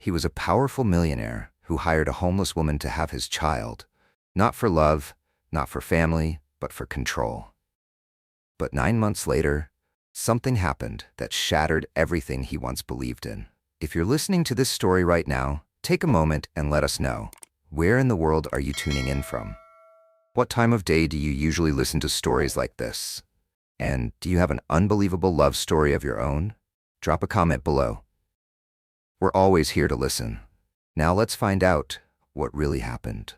He was a powerful millionaire who hired a homeless woman to have his child, not for love, not for family, but for control. But 9 months later, something happened that shattered everything he once believed in. If you're listening to this story right now, take a moment and let us know. Where in the world are you tuning in from? What time of day do you usually listen to stories like this? And do you have an unbelievable love story of your own? Drop a comment below. We're always here to listen. Now let's find out what really happened.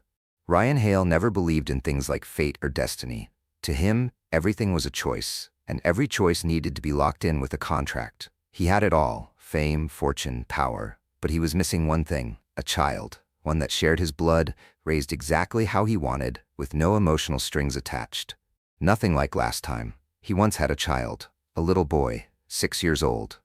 Ryan Hale never believed in things like fate or destiny. To him, everything was a choice, and every choice needed to be locked in with a contract. He had it all: fame, fortune, power. But he was missing one thing: a child. One that shared his blood, raised exactly how he wanted, with no emotional strings attached. Nothing like last time. He once had a child, a little boy, 6 years old.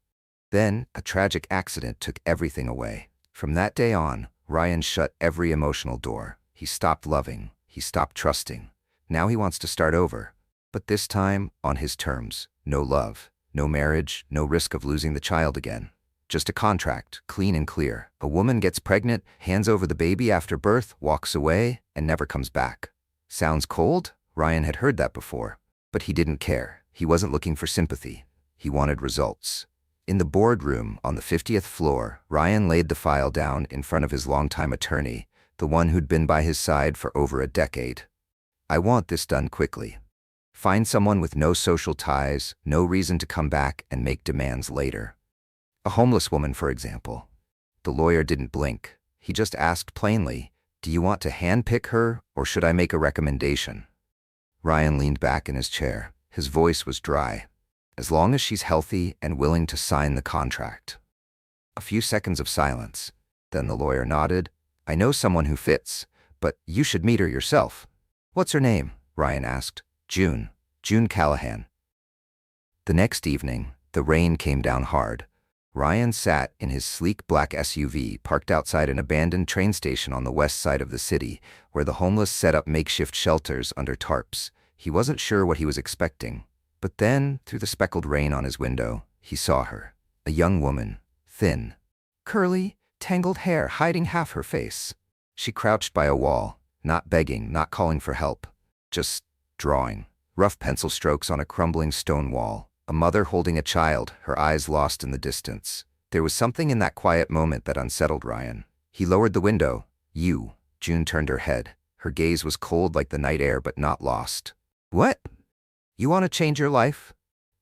Then, a tragic accident took everything away. From that day on, Ryan shut every emotional door. He stopped loving. He stopped trusting. Now he wants to start over. But this time, on his terms. No love, no marriage, no risk of losing the child again. Just a contract, clean and clear. A woman gets pregnant, hands over the baby after birth, walks away, and never comes back. Sounds cold? Ryan had heard that before. But he didn't care. He wasn't looking for sympathy. He wanted results. In the boardroom on the 50th floor, Ryan laid the file down in front of his longtime attorney, the one who'd been by his side for over a decade. "I want this done quickly. Find someone with no social ties, no reason to come back and make demands later. A homeless woman, for example." The lawyer didn't blink. He just asked plainly, "Do you want to handpick her, or should I make a recommendation?" Ryan leaned back in his chair. His voice was dry. "As long as she's healthy and willing to sign the contract." A few seconds of silence. Then the lawyer nodded. "I know someone who fits, but you should meet her yourself." "What's her name?" Ryan asked. "June. June Callahan." The next evening, the rain came down hard. Ryan sat in his sleek black SUV parked outside an abandoned train station on the west side of the city, where the homeless set up makeshift shelters under tarps. He wasn't sure what he was expecting. But then, through the speckled rain on his window, he saw her. A young woman, thin, curly, tangled hair hiding half her face. She crouched by a wall, not begging, not calling for help, just drawing. Rough pencil strokes on a crumbling stone wall. A mother holding a child, her eyes lost in the distance. There was something in that quiet moment that unsettled Ryan. He lowered the window. "You." June turned her head. Her gaze was cold like the night air, but not lost. "What? You want to change your life?"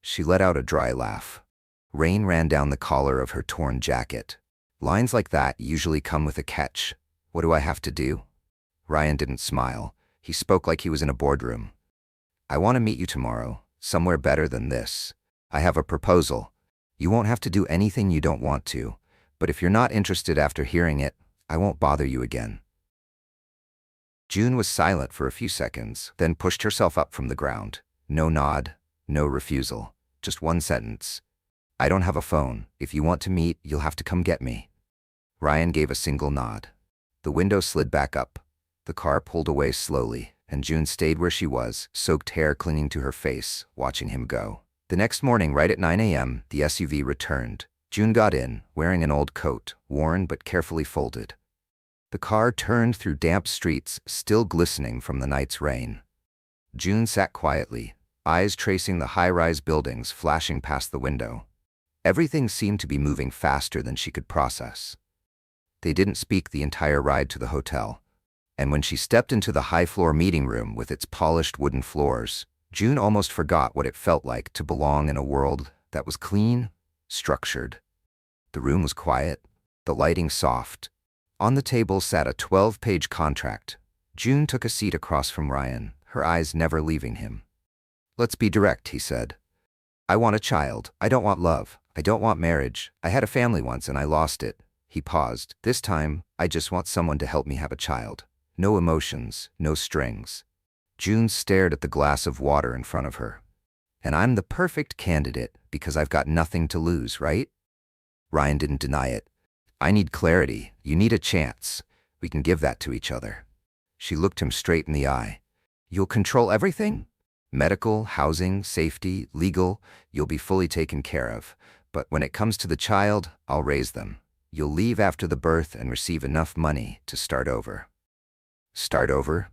She let out a dry laugh. Rain ran down the collar of her torn jacket. Lines like that usually come with a catch. "What do I have to do?" Ryan didn't smile. He spoke like he was in a boardroom. "I want to meet you tomorrow, somewhere better than this. I have a proposal. You won't have to do anything you don't want to, but if you're not interested after hearing it, I won't bother you again." June was silent for a few seconds, then pushed herself up from the ground. No nod, no refusal, just one sentence. "I don't have a phone. If you want to meet, you'll have to come get me." Ryan gave a single nod. The window slid back up. The car pulled away slowly, and June stayed where she was, soaked hair clinging to her face, watching him go. The next morning, right at 9 a.m., the SUV returned. June got in, wearing an old coat, worn but carefully folded. The car turned through damp streets, still glistening from the night's rain. June sat quietly, eyes tracing the high-rise buildings flashing past the window. Everything seemed to be moving faster than she could process. They didn't speak the entire ride to the hotel. And when she stepped into the high-floor meeting room with its polished wooden floors, June almost forgot what it felt like to belong in a world that was clean, structured. The room was quiet, the lighting soft. On the table sat a 12-page contract. June took a seat across from Ryan, her eyes never leaving him. "Let's be direct," he said. "I want a child. I don't want love. I don't want marriage. I had a family once and I lost it." He paused. "This time, I just want someone to help me have a child. No emotions, no strings." June stared at the glass of water in front of her. "And I'm the perfect candidate because I've got nothing to lose, right?" Ryan didn't deny it. "I need clarity. You need a chance. We can give that to each other." She looked him straight in the eye. "You'll control everything? Medical, housing, safety, legal, you'll be fully taken care of. But when it comes to the child, I'll raise them. You'll leave after the birth and receive enough money to start over. Start over?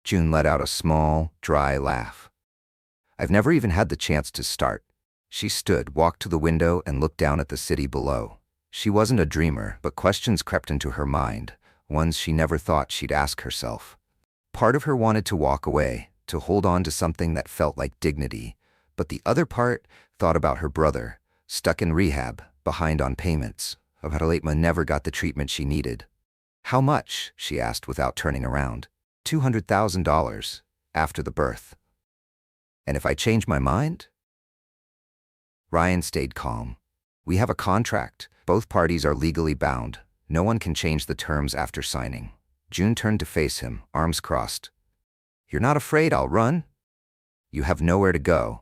June let out a small, dry laugh. I've never even had the chance to start. She stood, walked to the window, and looked down at the city below. She wasn't a dreamer, but questions crept into her mind, ones she never thought she'd ask herself. Part of her wanted to walk away, to hold on to something that felt like dignity, but the other part thought about her brother, stuck in rehab, behind on payments, about how Leitma never got the treatment she needed. How much? She asked without turning around. $200,000 after the birth. And if I change my mind? Ryan stayed calm. We have a contract. Both parties are legally bound. No one can change the terms after signing. June turned to face him, arms crossed. You're not afraid I'll run? You have nowhere to go.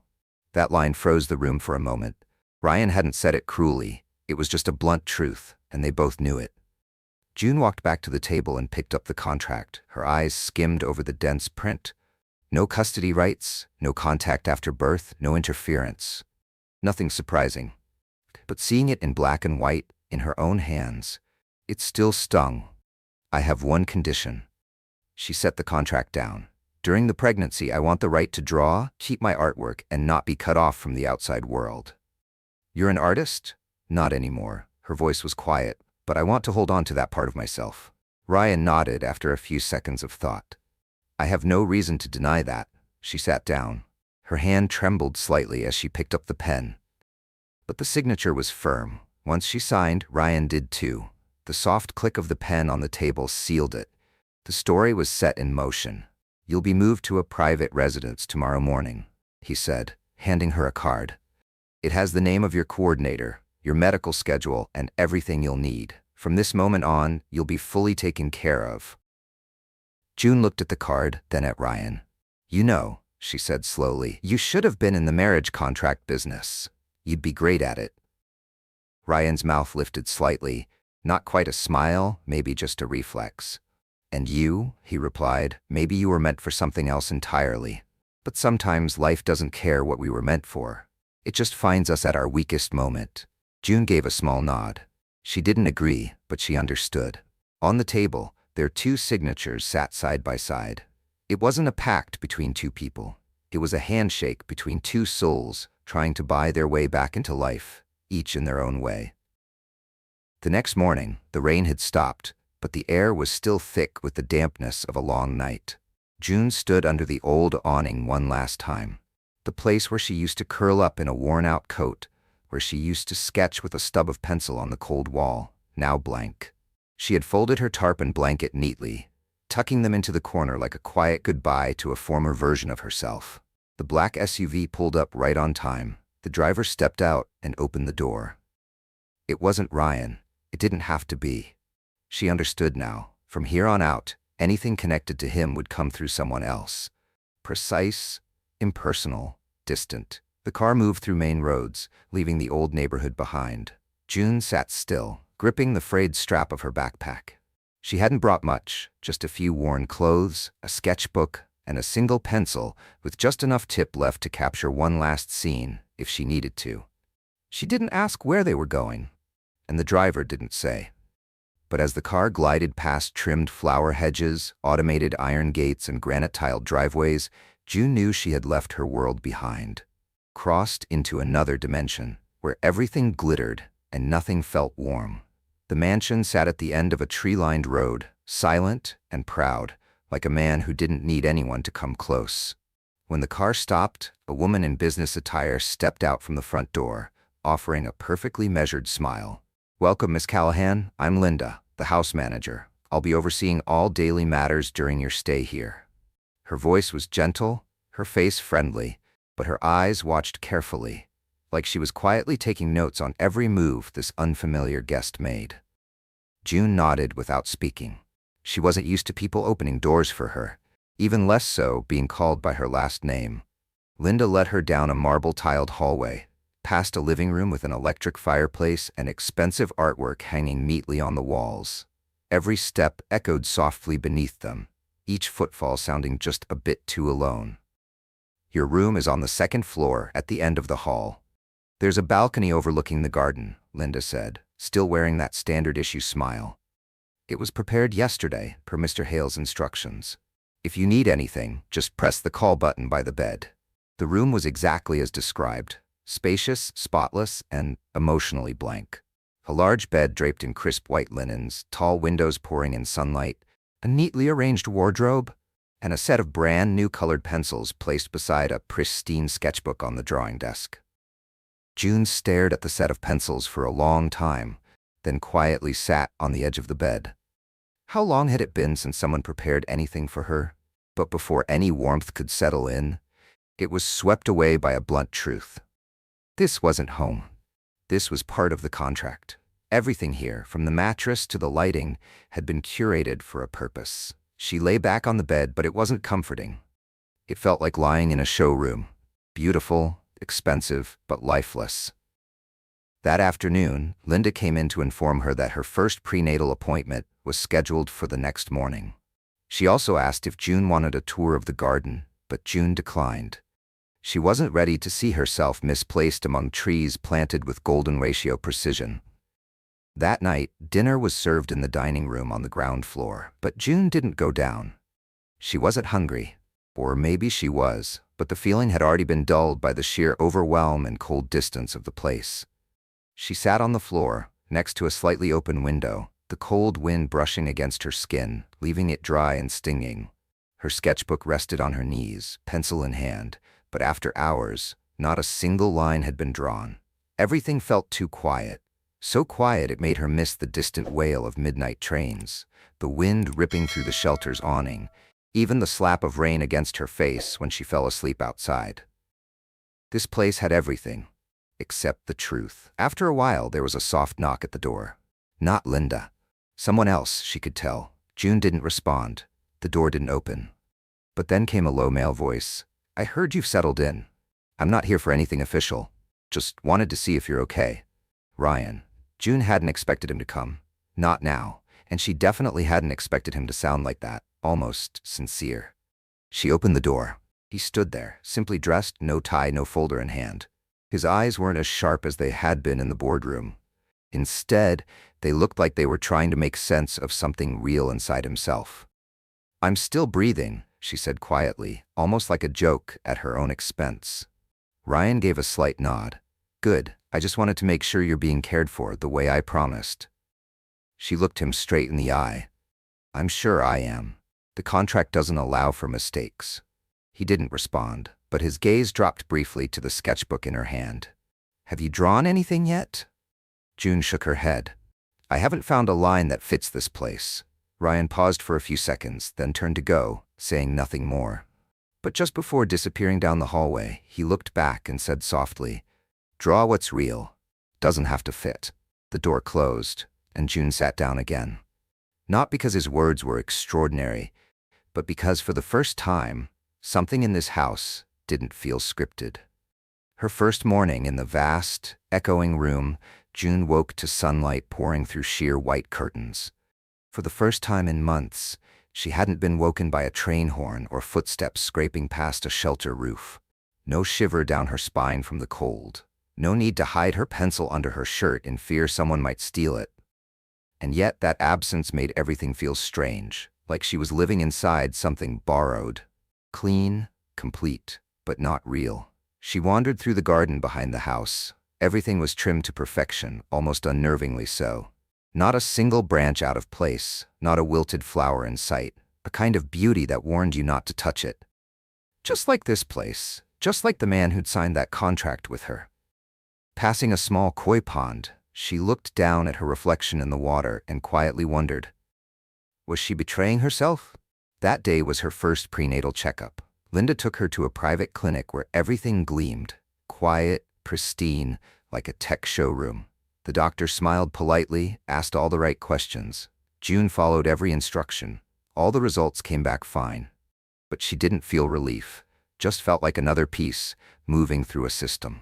That line froze the room for a moment. Ryan hadn't said it cruelly. It was just a blunt truth, and they both knew it. June walked back to the table and picked up the contract. Her eyes skimmed over the dense print. No custody rights, no contact after birth, no interference. Nothing surprising. But seeing it in black and white, in her own hands, it still stung. I have one condition. She set the contract down. During the pregnancy, I want the right to draw, keep my artwork, and not be cut off from the outside world. You're an artist? Not anymore. Her voice was quiet, but I want to hold on to that part of myself. Ryan nodded after a few seconds of thought. I have no reason to deny that. She sat down. Her hand trembled slightly as she picked up the pen. But the signature was firm. Once she signed, Ryan did too. The soft click of the pen on the table sealed it. The story was set in motion. You'll be moved to a private residence tomorrow morning, he said, handing her a card. It has the name of your coordinator, your medical schedule, and everything you'll need. From this moment on, you'll be fully taken care of. June looked at the card, then at Ryan. You know, she said slowly, you should have been in the marriage contract business. You'd be great at it. Ryan's mouth lifted slightly, not quite a smile, maybe just a reflex. And you, he replied, maybe you were meant for something else entirely. But sometimes life doesn't care what we were meant for. It just finds us at our weakest moment. June gave a small nod. She didn't agree, but she understood. On the table, their two signatures sat side by side. It wasn't a pact between two people. It was a handshake between two souls trying to buy their way back into life, each in their own way. The next morning, the rain had stopped, but the air was still thick with the dampness of a long night. June stood under the old awning one last time. The place where she used to curl up in a worn-out coat, where she used to sketch with a stub of pencil on the cold wall, now blank. She had folded her tarp and blanket neatly, tucking them into the corner like a quiet goodbye to a former version of herself. The black SUV pulled up right on time. The driver stepped out and opened the door. It wasn't Ryan. It didn't have to be. She understood now. From here on out, anything connected to him would come through someone else. Precise, impersonal, distant. The car moved through main roads, leaving the old neighborhood behind. June sat still, gripping the frayed strap of her backpack. She hadn't brought much, just a few worn clothes, a sketchbook, and a single pencil with just enough tip left to capture one last scene, if she needed to. She didn't ask where they were going, and the driver didn't say. But as the car glided past trimmed flower hedges, automated iron gates, and granite-tiled driveways, June knew she had left her world behind, crossed into another dimension, where everything glittered and nothing felt warm. The mansion sat at the end of a tree-lined road, silent and proud, like a man who didn't need anyone to come close. When the car stopped, a woman in business attire stepped out from the front door, offering a perfectly measured smile. Welcome, Miss Callahan. I'm Linda, the house manager. I'll be overseeing all daily matters during your stay here. Her voice was gentle, her face friendly, but her eyes watched carefully, like she was quietly taking notes on every move this unfamiliar guest made. June nodded without speaking. She wasn't used to people opening doors for her, even less so being called by her last name. Linda led her down a marble-tiled hallway, past a living room with an electric fireplace and expensive artwork hanging neatly on the walls. Every step echoed softly beneath them, each footfall sounding just a bit too alone. Your room is on the second floor at the end of the hall. There's a balcony overlooking the garden, Linda said. still wearing that standard-issue smile. It was prepared yesterday, per Mr. Hale's instructions. If you need anything, just press the call button by the bed. The room was exactly as described, spacious, spotless, and emotionally blank. A large bed draped in crisp white linens, tall windows pouring in sunlight, a neatly arranged wardrobe, and a set of brand-new colored pencils placed beside a pristine sketchbook on the drawing desk. June stared at the set of pencils for a long time, then quietly sat on the edge of the bed. How long had it been since someone prepared anything for her? But before any warmth could settle in, it was swept away by a blunt truth. This wasn't home. This was part of the contract. Everything here, from the mattress to the lighting, had been curated for a purpose. She lay back on the bed, but it wasn't comforting. It felt like lying in a showroom. Beautiful, expensive, but lifeless. That afternoon, Linda came in to inform her that her first prenatal appointment was scheduled for the next morning. She also asked if June wanted a tour of the garden, but June declined. She wasn't ready to see herself misplaced among trees planted with golden ratio precision. That night, dinner was served in the dining room on the ground floor, but June didn't go down. She wasn't hungry, or maybe she was, but the feeling had already been dulled by the sheer overwhelm and cold distance of the place. She sat on the floor, next to a slightly open window, the cold wind brushing against her skin, leaving it dry and stinging. Her sketchbook rested on her knees, pencil in hand, but after hours, not a single line had been drawn. Everything felt too quiet. So quiet it made her miss the distant wail of midnight trains, the wind ripping through the shelter's awning, even the slap of rain against her face when she fell asleep outside. This place had everything, except the truth. After a while, there was a soft knock at the door. Not Linda. Someone else, she could tell. June didn't respond. The door didn't open. But then came a low male voice. "I heard you've settled in. I'm not here for anything official. Just wanted to see if you're okay." Ryan. June hadn't expected him to come. Not now. And she definitely hadn't expected him to sound like that, almost sincere. She opened the door. He stood there, simply dressed, no tie, no folder in hand. His eyes weren't as sharp as they had been in the boardroom. Instead, they looked like they were trying to make sense of something real inside himself. "I'm still breathing," she said quietly, almost like a joke at her own expense. Ryan gave a slight nod. "Good. I just wanted to make sure you're being cared for the way I promised." She looked him straight in the eye. "I'm sure I am. The contract doesn't allow for mistakes." He didn't respond, but his gaze dropped briefly to the sketchbook in her hand. "Have you drawn anything yet?" June shook her head. "I haven't found a line that fits this place." Ryan paused for a few seconds, then turned to go, saying nothing more. But just before disappearing down the hallway, he looked back and said softly, "Draw what's real. Doesn't have to fit." The door closed, and June sat down again. Not because his words were extraordinary, but because for the first time, something in this house didn't feel scripted. Her first morning in the vast, echoing room, June woke to sunlight pouring through sheer white curtains. For the first time in months, she hadn't been woken by a train horn or footsteps scraping past a shelter roof. No shiver down her spine from the cold. No need to hide her pencil under her shirt in fear someone might steal it. And yet that absence made everything feel strange, like she was living inside something borrowed. Clean, complete, but not real. She wandered through the garden behind the house. Everything was trimmed to perfection, almost unnervingly so. Not a single branch out of place, not a wilted flower in sight, a kind of beauty that warned you not to touch it. Just like this place, just like the man who'd signed that contract with her. Passing a small koi pond, she looked down at her reflection in the water and quietly wondered, was she betraying herself? That day was her first prenatal checkup. Linda took her to a private clinic where everything gleamed, quiet, pristine, like a tech showroom. The doctor smiled politely, asked all the right questions. June followed every instruction. All the results came back fine. But she didn't feel relief, just felt like another piece, moving through a system.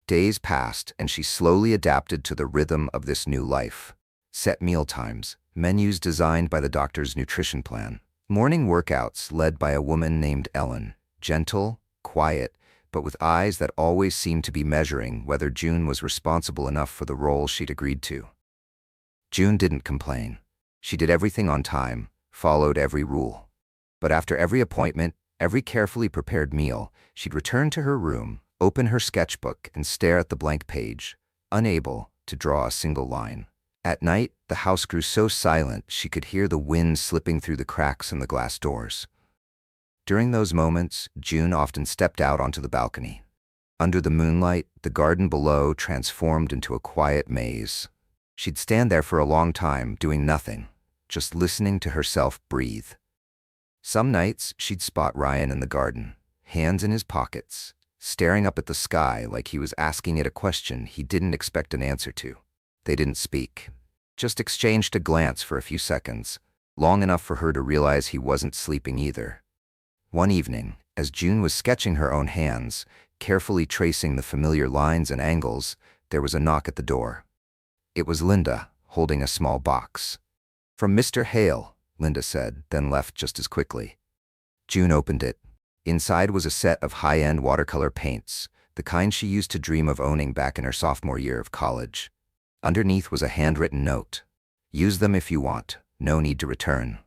Days passed, and she slowly adapted to the rhythm of this new life. Set meal times, menus designed by the doctor's nutrition plan, morning workouts led by a woman named Ellen, gentle, quiet, but with eyes that always seemed to be measuring whether June was responsible enough for the role she'd agreed to. June didn't complain. She did everything on time, followed every rule. But after every appointment, every carefully prepared meal, she'd return to her room, open her sketchbook, and stare at the blank page, unable to draw a single line. At night, the house grew so silent she could hear the wind slipping through the cracks in the glass doors. During those moments, June often stepped out onto the balcony. Under the moonlight, the garden below transformed into a quiet maze. She'd stand there for a long time, doing nothing, just listening to herself breathe. Some nights, she'd spot Ryan in the garden, hands in his pockets, staring up at the sky like he was asking it a question he didn't expect an answer to. They didn't speak, just exchanged a glance for a few seconds, long enough for her to realize he wasn't sleeping either. One evening, as June was sketching her own hands, carefully tracing the familiar lines and angles, there was a knock at the door. It was Linda, holding a small box. "From Mr. Hale," Linda said, then left just as quickly. June opened it. Inside was a set of high-end watercolor paints, the kind she used to dream of owning back in her sophomore year of college. Underneath was a handwritten note. "Use them if you want, no need to return."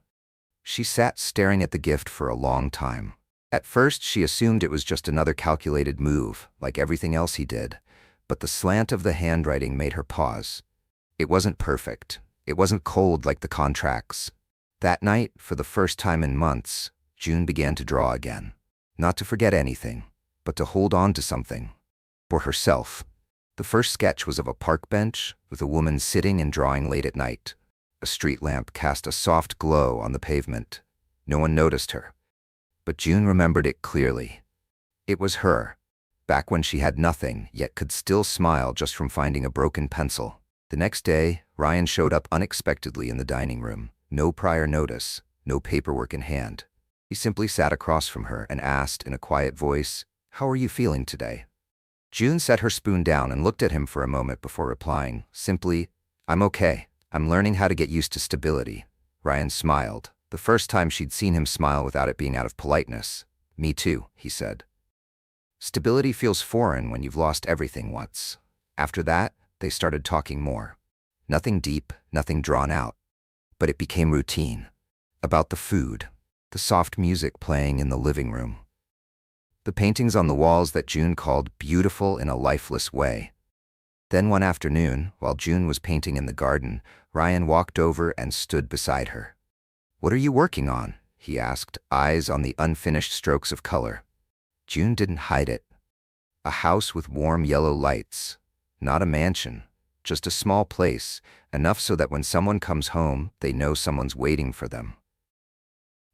She sat staring at the gift for a long time. At first, she assumed it was just another calculated move, like everything else he did, but the slant of the handwriting made her pause. It wasn't perfect. It wasn't cold like the contracts. That night, for the first time in months, June began to draw again. Not to forget anything, but to hold on to something. For herself. The first sketch was of a park bench with a woman sitting and drawing late at night. A street lamp cast a soft glow on the pavement. No one noticed her. But June remembered it clearly. It was her, back when she had nothing, yet could still smile just from finding a broken pencil. The next day, Ryan showed up unexpectedly in the dining room. No prior notice, no paperwork in hand. He simply sat across from her and asked in a quiet voice, "How are you feeling today?" June set her spoon down and looked at him for a moment before replying, simply, "I'm okay. I'm learning how to get used to stability." Ryan smiled, the first time she'd seen him smile without it being out of politeness. "Me too," he said. Stability feels foreign when you've lost everything once. After that, they started talking more. Nothing deep, nothing drawn out. But it became routine. About the food, the soft music playing in the living room, the paintings on the walls that June called beautiful in a lifeless way. Then one afternoon, while June was painting in the garden, Ryan walked over and stood beside her. "What are you working on?" he asked, eyes on the unfinished strokes of color. June didn't hide it. A house with warm yellow lights. Not a mansion, just a small place, enough so that when someone comes home, they know someone's waiting for them.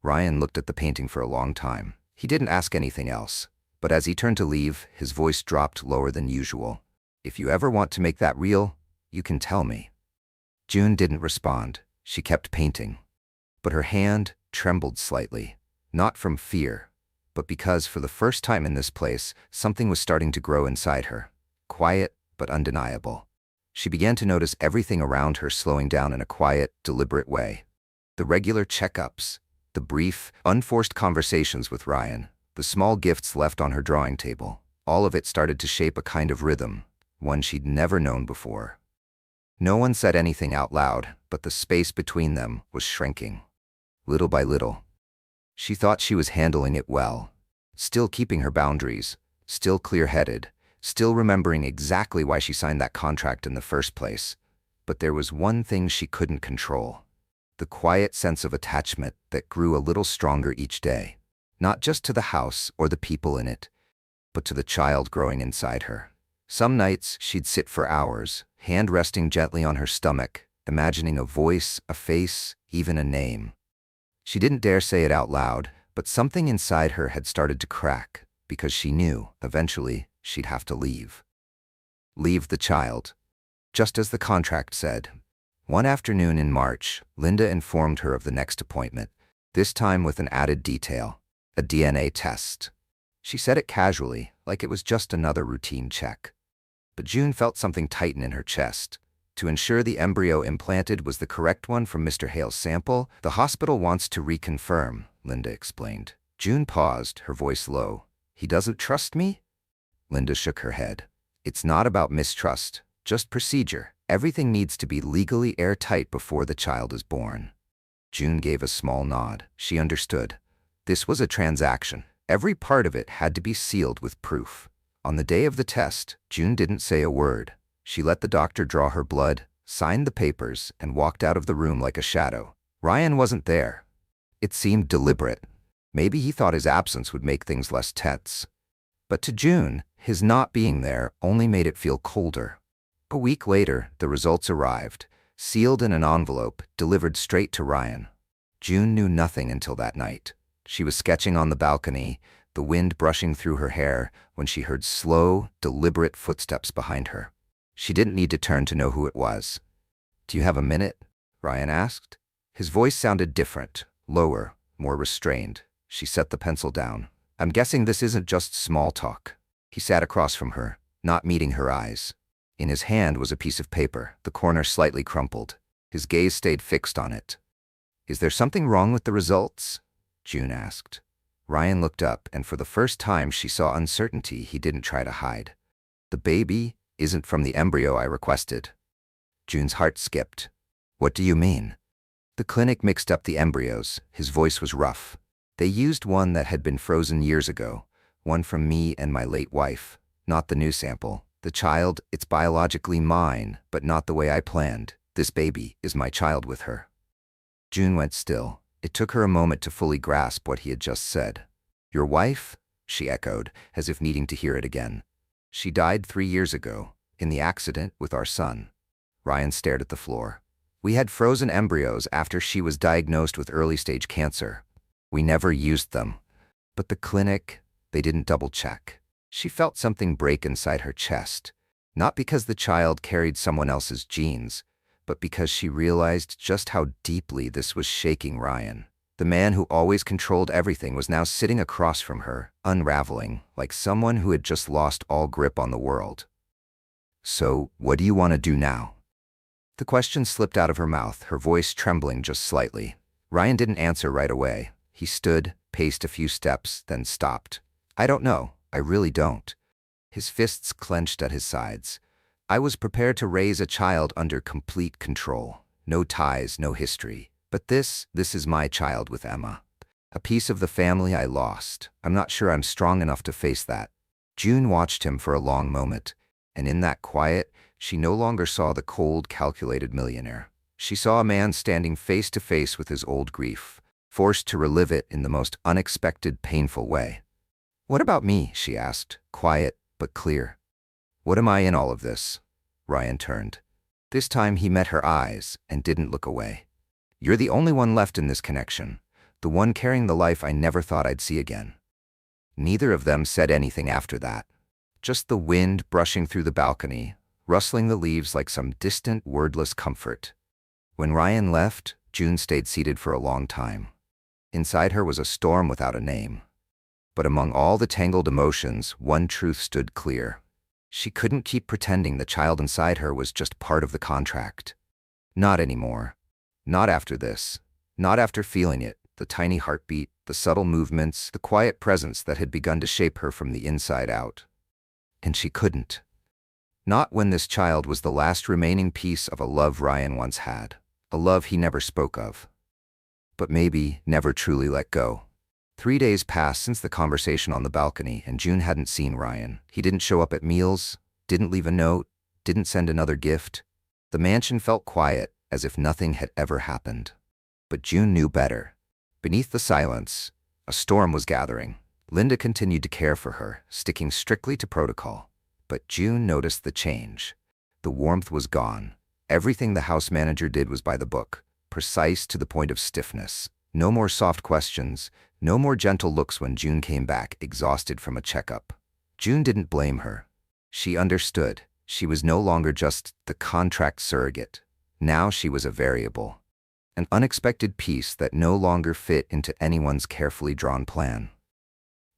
Ryan looked at the painting for a long time. He didn't ask anything else, but as he turned to leave, his voice dropped lower than usual. "If you ever want to make that real, you can tell me." June didn't respond. She kept painting. But her hand trembled slightly, not from fear, but because for the first time in this place, something was starting to grow inside her. Quiet, but undeniable. She began to notice everything around her slowing down in a quiet, deliberate way. The regular checkups, the brief, unforced conversations with Ryan, the small gifts left on her drawing table, all of it started to shape a kind of rhythm, one she'd never known before. No one said anything out loud, but the space between them was shrinking. Little by little. She thought she was handling it well, still keeping her boundaries, still clear-headed, still remembering exactly why she signed that contract in the first place. But there was one thing she couldn't control. The quiet sense of attachment that grew a little stronger each day. Not just to the house or the people in it, but to the child growing inside her. Some nights she'd sit for hours, hand resting gently on her stomach, imagining a voice, a face, even a name. She didn't dare say it out loud, but something inside her had started to crack, because she knew, eventually, she'd have to leave. Leave the child. Just as the contract said. One afternoon in March, Linda informed her of the next appointment, this time with an added detail, a DNA test. She said it casually, like it was just another routine check. But June felt something tighten in her chest. To ensure the embryo implanted was the correct one from Mr. Hale's sample, the hospital wants to reconfirm, Linda explained. June paused, her voice low. "He doesn't trust me?" Linda shook her head. "It's not about mistrust, Just procedure. Everything needs to be legally airtight before the child is born. June gave a small nod. She understood. This was a transaction. Every part of it had to be sealed with proof. On the day of the test, June didn't say a word. She let the doctor draw her blood, signed the papers, and walked out of the room like a shadow. Ryan wasn't there. It seemed deliberate. Maybe he thought his absence would make things less tense. But to June, his not being there only made it feel colder. A week later, the results arrived, sealed in an envelope, delivered straight to Ryan. June knew nothing until that night. She was sketching on the balcony, the wind brushing through her hair, when she heard slow, deliberate footsteps behind her. She didn't need to turn to know who it was. "Do you have a minute?" Ryan asked. His voice sounded different, lower, more restrained. She set the pencil down. "I'm guessing this isn't just small talk." He sat across from her, not meeting her eyes. In his hand was a piece of paper, the corner slightly crumpled. His gaze stayed fixed on it. "Is there something wrong with the results?" June asked. Ryan looked up, and for the first time she saw uncertainty he didn't try to hide. "The baby isn't from the embryo I requested." June's heart skipped. "What do you mean?" "The clinic mixed up the embryos." His voice was rough. "They used one that had been frozen years ago, one from me and my late wife, not the new sample. The child, it's biologically mine, but not the way I planned. This baby is my child with her." June went still. It took her a moment to fully grasp what he had just said. "Your wife?" she echoed, as if needing to hear it again. "She died 3 years ago, in the accident with our son." Ryan stared at the floor. "We had frozen embryos after she was diagnosed with early-stage cancer. We never used them. But the clinic, they didn't double-check." She felt something break inside her chest, not because the child carried someone else's genes, but because she realized just how deeply this was shaking Ryan. The man who always controlled everything was now sitting across from her, unraveling, like someone who had just lost all grip on the world. "So, what do you want to do now?" The question slipped out of her mouth, her voice trembling just slightly. Ryan didn't answer right away. He stood, paced a few steps, then stopped. "I don't know. I really don't." His fists clenched at his sides. "I was prepared to raise a child under complete control. No ties, no history. But this is my child with Emma. A piece of the family I lost. I'm not sure I'm strong enough to face that." June watched him for a long moment, and in that quiet, she no longer saw the cold, calculated millionaire. She saw a man standing face to face with his old grief, forced to relive it in the most unexpected, painful way. "What about me?" she asked, quiet but clear. "What am I in all of this?" Ryan turned. This time he met her eyes and didn't look away. "You're the only one left in this connection, the one carrying the life I never thought I'd see again." Neither of them said anything after that. Just the wind brushing through the balcony, rustling the leaves like some distant, wordless comfort. When Ryan left, June stayed seated for a long time. Inside her was a storm without a name. But among all the tangled emotions, one truth stood clear. She couldn't keep pretending the child inside her was just part of the contract. Not anymore. Not after this. Not after feeling it, the tiny heartbeat, the subtle movements, the quiet presence that had begun to shape her from the inside out. And she couldn't. Not when this child was the last remaining piece of a love Ryan once had. A love he never spoke of. But maybe never truly let go. 3 days passed since the conversation on the balcony, and June hadn't seen Ryan. He didn't show up at meals, didn't leave a note, didn't send another gift. The mansion felt quiet, as if nothing had ever happened. But June knew better. Beneath the silence, a storm was gathering. Linda continued to care for her, sticking strictly to protocol. But June noticed the change. The warmth was gone. Everything the house manager did was by the book, precise to the point of stiffness. No more soft questions, no more gentle looks when June came back, exhausted from a checkup. June didn't blame her. She understood. She was no longer just the contract surrogate. Now she was a variable. An unexpected piece that no longer fit into anyone's carefully drawn plan.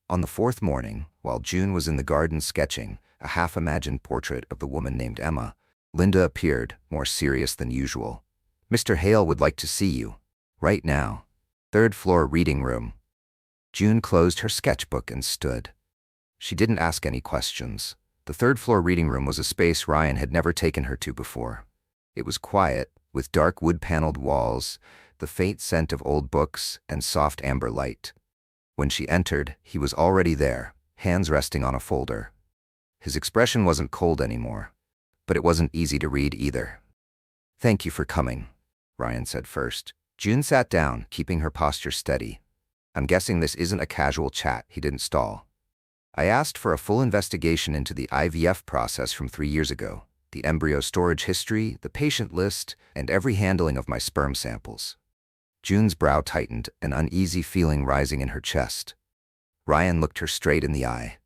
On the 4th morning, while June was in the garden sketching a half-imagined portrait of the woman named Emma, Linda appeared, more serious than usual. "Mr. Hale would like to see you. Right now. 3rd floor reading room." June closed her sketchbook and stood. She didn't ask any questions. The third-floor reading room was a space Ryan had never taken her to before. It was quiet, with dark wood-paneled walls, the faint scent of old books, and soft amber light. When she entered, he was already there, hands resting on a folder. His expression wasn't cold anymore, but it wasn't easy to read either. "Thank you for coming," Ryan said first. June sat down, keeping her posture steady. "I'm guessing this isn't a casual chat," he didn't stall. "I asked for a full investigation into the IVF process from 3 years ago, the embryo storage history, the patient list, and every handling of my sperm samples." June's brow tightened, an uneasy feeling rising in her chest. Ryan looked her straight in the eye.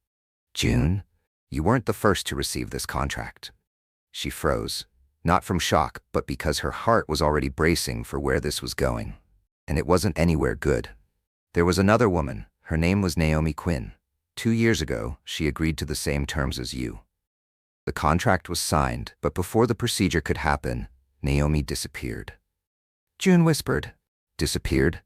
"June, you weren't the first to receive this contract." She froze, not from shock, but because her heart was already bracing for where this was going. And it wasn't anywhere good. "There was another woman. Her name was Naomi Quinn. 2 years ago, she agreed to the same terms as you." The contract was signed, but before the procedure could happen, Naomi disappeared. June whispered. "Disappeared?"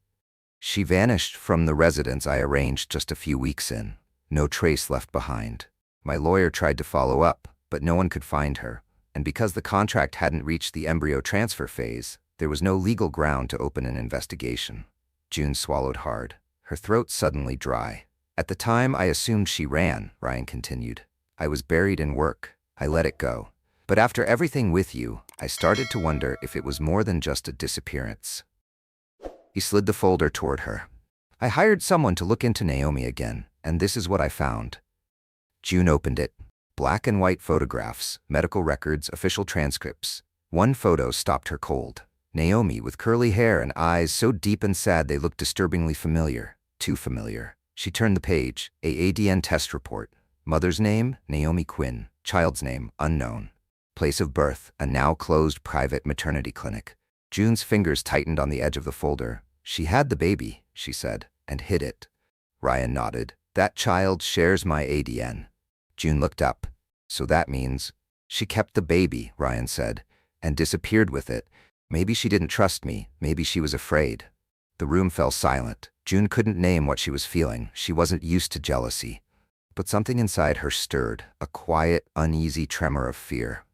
"She vanished from the residence I arranged just a few weeks in. No trace left behind. My lawyer tried to follow up, but no one could find her. And because the contract hadn't reached the embryo transfer phase, there was no legal ground to open an investigation." June swallowed hard, her throat suddenly dry. "At the time, I assumed she ran," Ryan continued. "I was buried in work. I let it go. But after everything with you, I started to wonder if it was more than just a disappearance." He slid the folder toward her. "I hired someone to look into Naomi again, and this is what I found." June opened it. Black and white photographs, medical records, official transcripts. One photo stopped her cold. Naomi with curly hair and eyes so deep and sad they looked disturbingly familiar. Too familiar. She turned the page. ADN test report. Mother's name, Naomi Quinn. Child's name, unknown. Place of birth, a now closed private maternity clinic. June's fingers tightened on the edge of the folder. "She had the baby," she said, "and hid it." Ryan nodded. "That child shares my ADN." June looked up. "So that means—" "She kept the baby," Ryan said, "and disappeared with it. Maybe she didn't trust me. Maybe she was afraid." The room fell silent. June couldn't name what she was feeling. She wasn't used to jealousy. But something inside her stirred, a quiet, uneasy tremor of fear.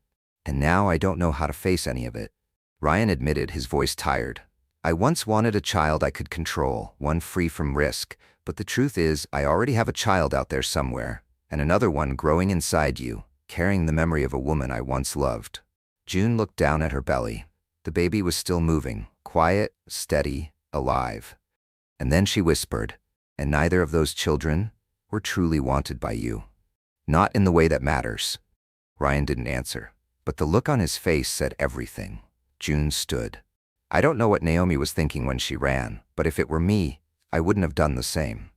"And now I don't know how to face any of it." Ryan admitted, his voice tired. "I once wanted a child I could control, one free from risk. But the truth is, I already have a child out there somewhere, and another one growing inside you, carrying the memory of a woman I once loved." June looked down at her belly. The baby was still moving, quiet, steady, alive. And then she whispered, "And neither of those children were truly wanted by you. Not in the way that matters." Ryan didn't answer, but the look on his face said everything. June stood. "I don't know what Naomi was thinking when she ran, but if it were me, I wouldn't have done the same."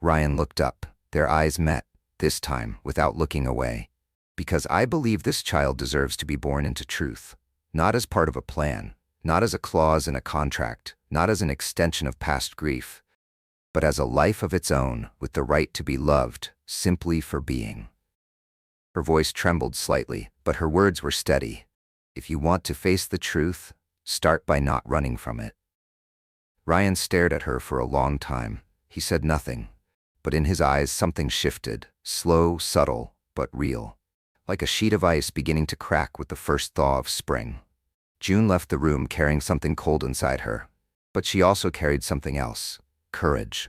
Ryan looked up. Their eyes met, this time without looking away. "Because I believe this child deserves to be born into truth. Not as part of a plan, not as a clause in a contract, not as an extension of past grief, but as a life of its own, with the right to be loved, simply for being." Her voice trembled slightly, but her words were steady. "If you want to face the truth, start by not running from it." Ryan stared at her for a long time. He said nothing, but in his eyes something shifted, slow, subtle, but real, like a sheet of ice beginning to crack with the first thaw of spring. June left the room carrying something cold inside her, but she also carried something else: courage.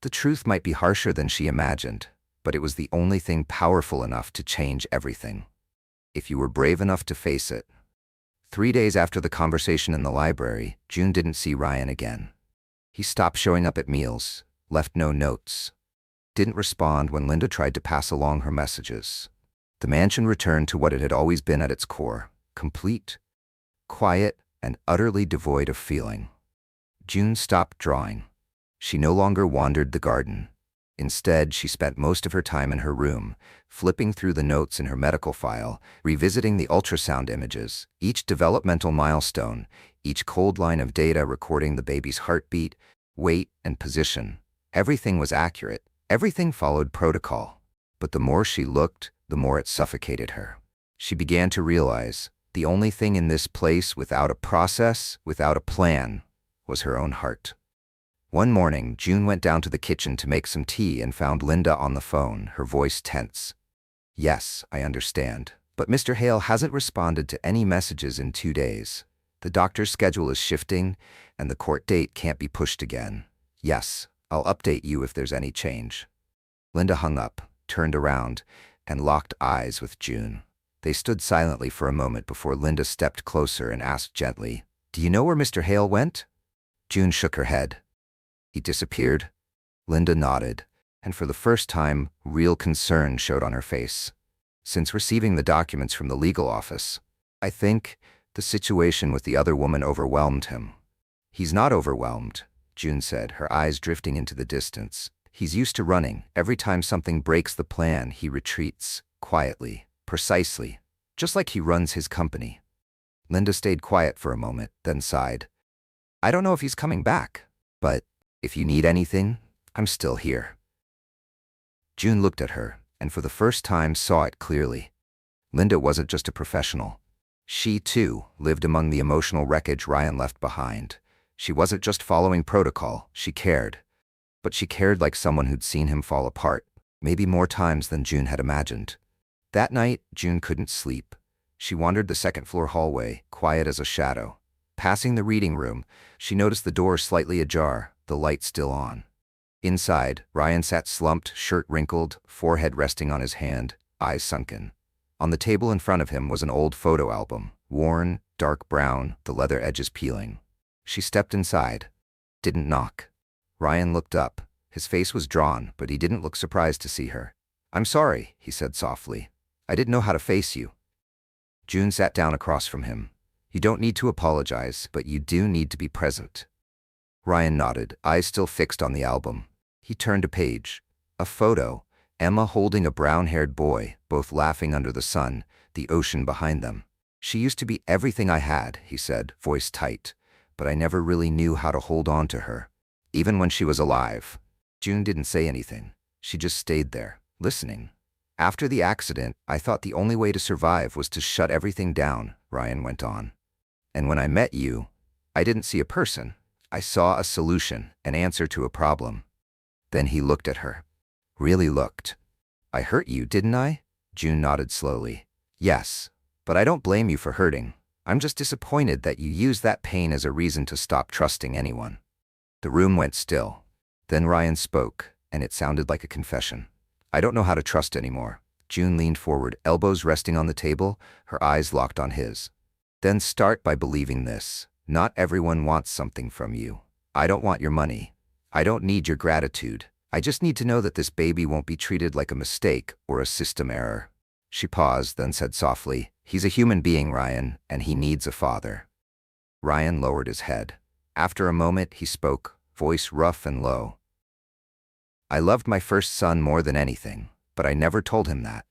The truth might be harsher than she imagined, but it was the only thing powerful enough to change everything. If you were brave enough to face it. 3 days after the conversation in the library, June didn't see Ryan again. He stopped showing up at meals, left no notes, didn't respond when Linda tried to pass along her messages. The mansion returned to what it had always been at its core: complete, quiet, and utterly devoid of feeling. June stopped drawing. She no longer wandered the garden. Instead, she spent most of her time in her room, flipping through the notes in her medical file, revisiting the ultrasound images, each developmental milestone, each cold line of data recording the baby's heartbeat, weight, and position. Everything was accurate. Everything followed protocol. But the more she looked, the more it suffocated her. She began to realize the only thing in this place without a process, without a plan, was her own heart. One morning, June went down to the kitchen to make some tea and found Linda on the phone, her voice tense. Yes, I understand. But Mr. Hale hasn't responded to any messages in 2 days. The doctor's schedule is shifting, and the court date can't be pushed again. Yes, I'll update you if there's any change. Linda hung up, turned around, and locked eyes with June. They stood silently for a moment before Linda stepped closer and asked gently, "Do you know where Mr. Hale went?" June shook her head. "He disappeared?" Linda nodded, and for the first time, real concern showed on her face. "Since receiving the documents from the legal office, I think the situation with the other woman overwhelmed him." "He's not overwhelmed," June said, her eyes drifting into the distance. "He's used to running. Every time something breaks the plan, he retreats, quietly, precisely, just like he runs his company." Linda stayed quiet for a moment, then sighed. "I don't know if he's coming back, but if you need anything, I'm still here." June looked at her, and for the first time saw it clearly. Linda wasn't just a professional. She, too, lived among the emotional wreckage Ryan left behind. She wasn't just following protocol, she cared. But she cared like someone who'd seen him fall apart, maybe more times than June had imagined. That night, June couldn't sleep. She wandered the second-floor hallway, quiet as a shadow. Passing the reading room, she noticed the door slightly ajar, the light still on. Inside, Ryan sat slumped, shirt wrinkled, forehead resting on his hand, eyes sunken. On the table in front of him was an old photo album, worn, dark brown, the leather edges peeling. She stepped inside. Didn't knock. Ryan looked up. His face was drawn, but he didn't look surprised to see her. "I'm sorry," he said softly. "I didn't know how to face you." June sat down across from him. "You don't need to apologize, but you do need to be present." Ryan nodded, eyes still fixed on the album. He turned a page. A photo. Emma holding a brown-haired boy, both laughing under the sun, the ocean behind them. "She used to be everything I had," he said, voice tight, "but I never really knew how to hold on to her. Even when she was alive." June didn't say anything. She just stayed there, listening. "After the accident, I thought the only way to survive was to shut everything down," Ryan went on. "And when I met you, I didn't see a person. I saw a solution, an answer to a problem." Then he looked at her. Really looked. "I hurt you, didn't I?" June nodded slowly. "Yes, but I don't blame you for hurting. I'm just disappointed that you used that pain as a reason to stop trusting anyone." The room went still. Then Ryan spoke, and it sounded like a confession. "I don't know how to trust anymore." June leaned forward, elbows resting on the table, her eyes locked on his. "Then start by believing this. Not everyone wants something from you. I don't want your money. I don't need your gratitude. I just need to know that this baby won't be treated like a mistake or a system error." She paused, then said softly, "He's a human being, Ryan, and he needs a father." Ryan lowered his head. After a moment, he spoke, voice rough and low. "I loved my first son more than anything, but I never told him that.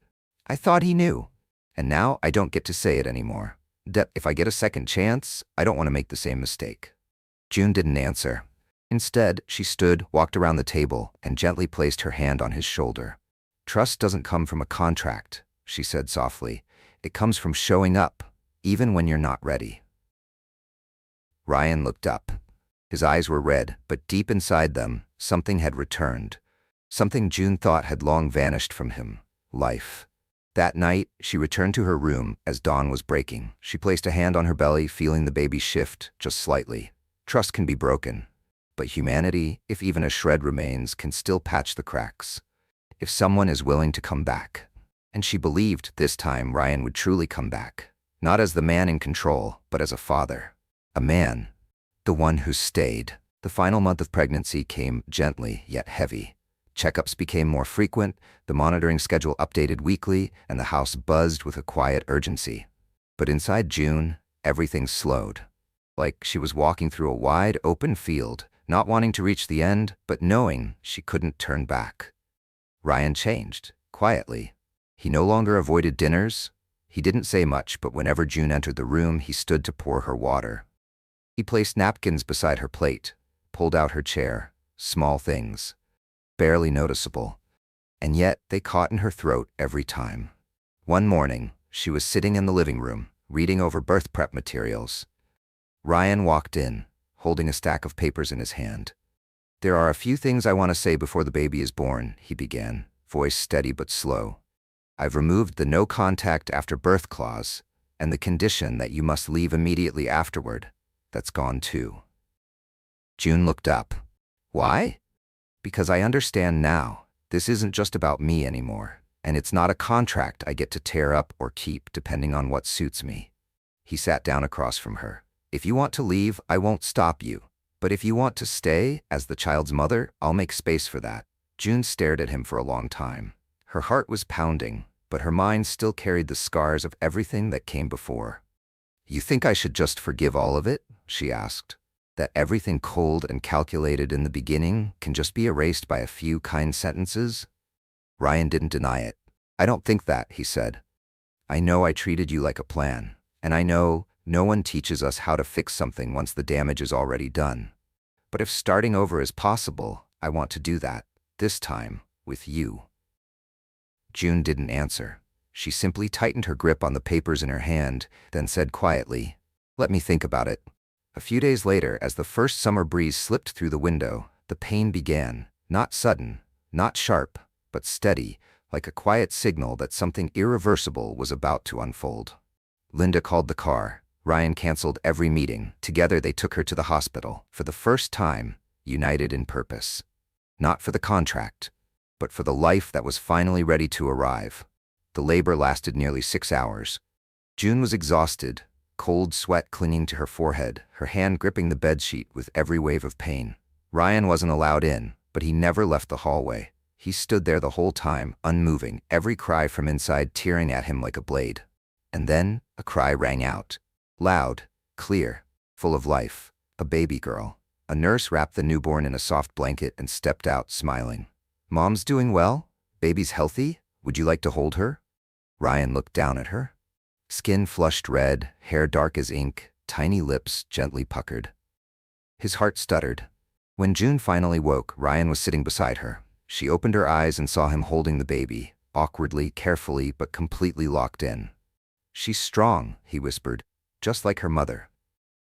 I thought he knew, and now I don't get to say it anymore. If I get a second chance, I don't want to make the same mistake." June didn't answer. Instead, she stood, walked around the table, and gently placed her hand on his shoulder. "Trust doesn't come from a contract," she said softly. "It comes from showing up, even when you're not ready." Ryan looked up. His eyes were red, but deep inside them, something had returned. Something June thought had long vanished from him. Life. That night, she returned to her room as dawn was breaking. She placed a hand on her belly, feeling the baby shift, just slightly. Trust can be broken. But humanity, if even a shred remains, can still patch the cracks. If someone is willing to come back. And she believed this time Ryan would truly come back. Not as the man in control, but as a father. A man. The one who stayed. The final month of pregnancy came gently, yet heavy. Checkups became more frequent, the monitoring schedule updated weekly, and the house buzzed with a quiet urgency. But inside June, everything slowed. Like she was walking through a wide, open field, not wanting to reach the end, but knowing she couldn't turn back. Ryan changed, quietly. He no longer avoided dinners. He didn't say much, but whenever June entered the room, he stood to pour her water. He placed napkins beside her plate, pulled out her chair, small things, barely noticeable. And yet they caught in her throat every time. One morning, she was sitting in the living room, reading over birth prep materials. Ryan walked in, holding a stack of papers in his hand. "There are a few things I want to say before the baby is born," he began, voice steady but slow. I've removed the no contact after birth clause, and the condition that you must leave immediately afterward. That's gone too. June looked up. Why? Because I understand now. This isn't just about me anymore, and it's not a contract I get to tear up or keep depending on what suits me. He sat down across from her. If you want to leave, I won't stop you. But if you want to stay as the child's mother, I'll make space for that. June stared at him for a long time. Her heart was pounding, but her mind still carried the scars of everything that came before. You think I should just forgive all of it? She asked. That everything cold and calculated in the beginning can just be erased by a few kind sentences? Ryan didn't deny it. I don't think that, he said. I know I treated you like a plan, and I know no one teaches us how to fix something once the damage is already done. But if starting over is possible, I want to do that, this time, with you. June didn't answer. She simply tightened her grip on the papers in her hand, then said quietly, "Let me think about it." A few days later, as the first summer breeze slipped through the window, the pain began, not sudden, not sharp, but steady, like a quiet signal that something irreversible was about to unfold. Linda called the car. Ryan canceled every meeting. Together they took her to the hospital, for the first time, united in purpose. Not for the contract, but for the life that was finally ready to arrive. The labor lasted nearly 6 hours. June was exhausted, cold sweat clinging to her forehead, her hand gripping the bedsheet with every wave of pain. Ryan wasn't allowed in, but he never left the hallway. He stood there the whole time, unmoving, every cry from inside tearing at him like a blade. And then a cry rang out. Loud, clear, full of life. A baby girl. A nurse wrapped the newborn in a soft blanket and stepped out, smiling. "Mom's doing well? Baby's healthy? Would you like to hold her?" Ryan looked down at her. Skin flushed red, hair dark as ink, tiny lips gently puckered. His heart stuttered. When June finally woke, Ryan was sitting beside her. She opened her eyes and saw him holding the baby, awkwardly, carefully, but completely locked in. "She's strong," he whispered, "just like her mother."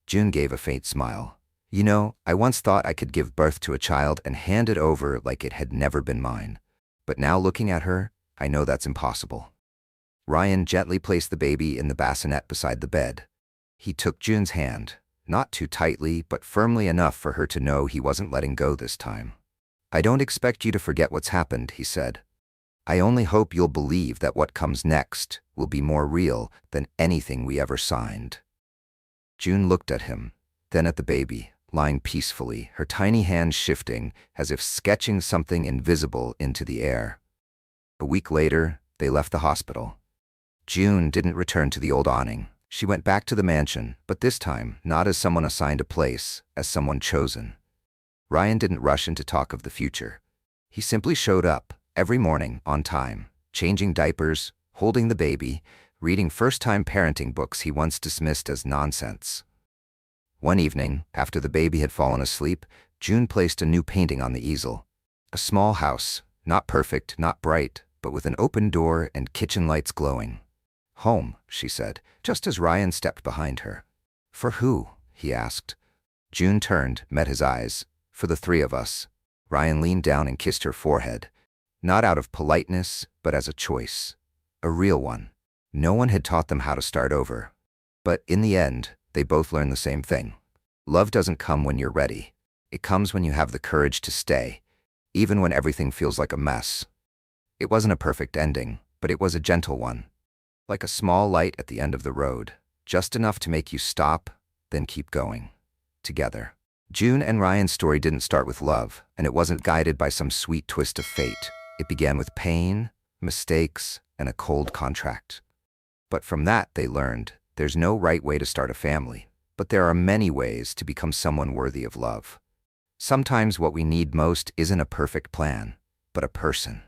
June gave a faint smile. "You know, I once thought I could give birth to a child and hand it over like it had never been mine. But now looking at her, I know that's impossible." Ryan gently placed the baby in the bassinet beside the bed. He took June's hand, not too tightly, but firmly enough for her to know he wasn't letting go this time. "I don't expect you to forget what's happened," he said. "I only hope you'll believe that what comes next will be more real than anything we ever signed." June looked at him, then at the baby, lying peacefully, her tiny hands shifting as if sketching something invisible into the air. A week later, they left the hospital. June didn't return to the old awning. She went back to the mansion, but this time not as someone assigned a place, as someone chosen. Ryan didn't rush into talk of the future. He simply showed up, every morning, on time, changing diapers, holding the baby, reading first-time parenting books he once dismissed as nonsense. One evening, after the baby had fallen asleep, June placed a new painting on the easel. A small house, not perfect, not bright, but with an open door and kitchen lights glowing. "Home," she said, just as Ryan stepped behind her. "For who?" he asked. June turned, met his eyes. "For the three of us." Ryan leaned down and kissed her forehead. Not out of politeness, but as a choice. A real one. No one had taught them how to start over. But in the end, they both learned the same thing. Love doesn't come when you're ready. It comes when you have the courage to stay, even when everything feels like a mess. It wasn't a perfect ending, but it was a gentle one. Like a small light at the end of the road, just enough to make you stop, then keep going. Together. June and Ryan's story didn't start with love, and it wasn't guided by some sweet twist of fate. It began with pain, mistakes, and a cold contract. But from that, they learned, there's no right way to start a family, but there are many ways to become someone worthy of love. Sometimes what we need most isn't a perfect plan, but a person.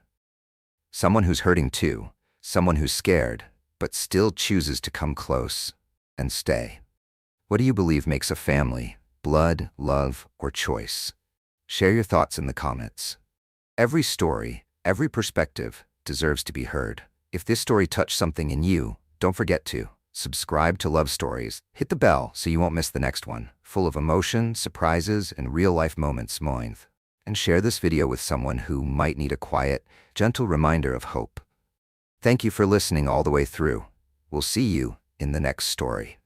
Someone who's hurting too, someone who's scared, but still chooses to come close and stay. What do you believe makes a family? Blood, love, or choice? Share your thoughts in the comments. Every story, every perspective deserves to be heard. If this story touched something in you, don't forget to subscribe to Love Stories. Hit the bell so you won't miss the next one, full of emotion, surprises, and real-life moments. And share this video with someone who might need a quiet, gentle reminder of hope. Thank you for listening all the way through. We'll see you in the next story.